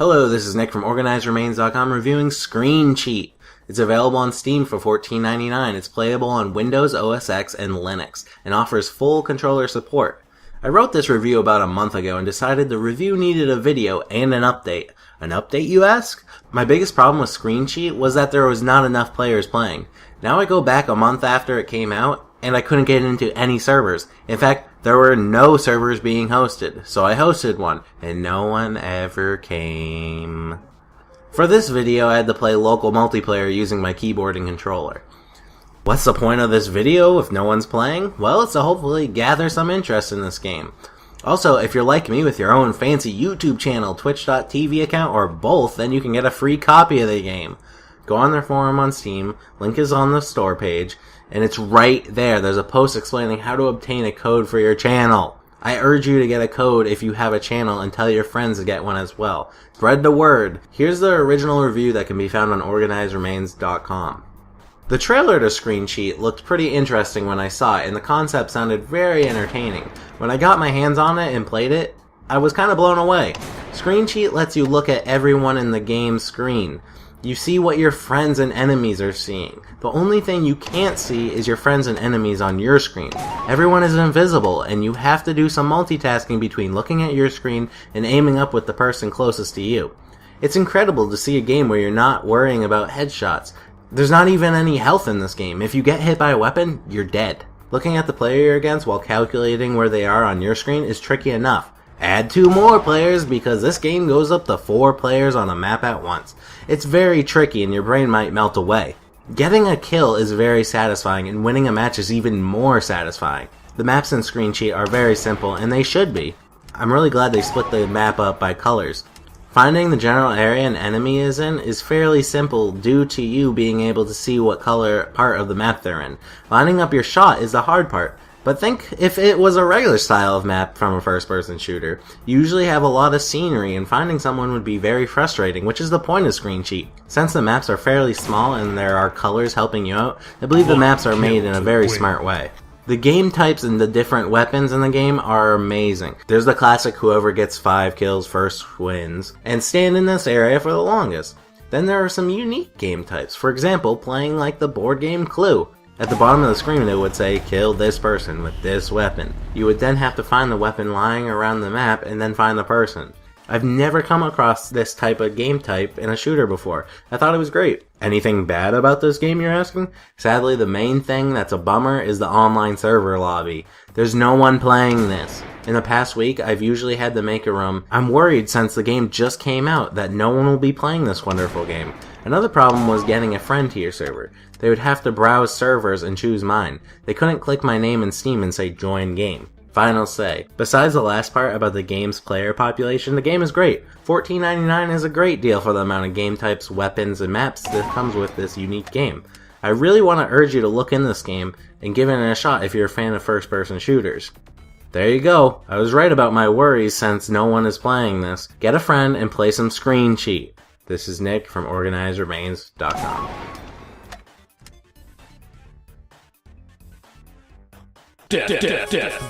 Hello, this is Nick from OrganizedRemains.com reviewing Screencheat. It's available on Steam for $14.99. It's playable on Windows, OS X, and Linux, and offers full controller support. I wrote this review about a month ago and decided the review needed a video and an update. An update, you ask? My biggest problem with Screencheat was that there was not enough players playing. Now I go back a month after it came out, and I couldn't get into any servers. In fact, there were no servers being hosted, so I hosted one, and no one ever came. For this video, I had to play local multiplayer using my keyboard and controller. What's the point of this video if no one's playing? Well, it's to hopefully gather some interest in this game. Also, if you're like me with your own fancy YouTube channel, Twitch.tv account, or both, then you can get a free copy of the game. Go on their forum on Steam, link is on the store page, and it's right there. There's a post explaining how to obtain a code for your channel. I urge you to get a code if you have a channel and tell your friends to get one as well. Spread the word. Here's the original review that can be found on OrganizedRemains.com. The trailer to Screencheat looked pretty interesting when I saw it, and the concept sounded very entertaining. When I got my hands on it and played it, I was kind of blown away. Screencheat lets you look at everyone in the game's screen. You see what your friends and enemies are seeing. The only thing you can't see is your friends and enemies on your screen. Everyone is invisible, and you have to do some multitasking between looking at your screen and aiming up with the person closest to you. It's incredible to see a game where you're not worrying about headshots. There's not even any health in this game. If you get hit by a weapon, you're dead. Looking at the player you're against while calculating where they are on your screen is tricky enough. Add 2 more players because this game goes up to 4 players on a map at once. It's very tricky and your brain might melt away. Getting a kill is very satisfying and winning a match is even more satisfying. The maps in Screencheat are very simple and they should be. I'm really glad they split the map up by colors. Finding the general area an enemy is in is fairly simple due to you being able to see what color part of the map they're in. Lining up your shot is the hard part. But think if it was a regular style of map from a first-person shooter. You usually have a lot of scenery and finding someone would be very frustrating, which is the point of Screencheat. Since the maps are fairly small and there are colors helping you out, I believe the maps are made in a very smart way. The game types and the different weapons in the game are amazing. There's the classic whoever gets 5 kills first wins, and stand in this area for the longest. Then there are some unique game types, for example playing like the board game Clue. At the bottom of the screen it would say, kill this person with this weapon. You would then have to find the weapon lying around the map and then find the person. I've never come across this type of game type in a shooter before. I thought it was great. Anything bad about this game, you're asking? Sadly, the main thing that's a bummer is the online server lobby. There's no one playing this. In the past week, I've usually had to make a room. I'm worried since the game just came out that no one will be playing this wonderful game. Another problem was getting a friend to your server. They would have to browse servers and choose mine. They couldn't click my name in Steam and say join game. Final say. Besides the last part about the game's player population, the game is great. $14.99 is a great deal for the amount of game types, weapons, and maps that comes with this unique game. I really want to urge you to look in this game and give it a shot if you're a fan of first-person shooters. There you go. I was right about my worries since no one is playing this. Get a friend and play some Screencheat. This is Nick from OrganizedRemains.com. Deathmatch.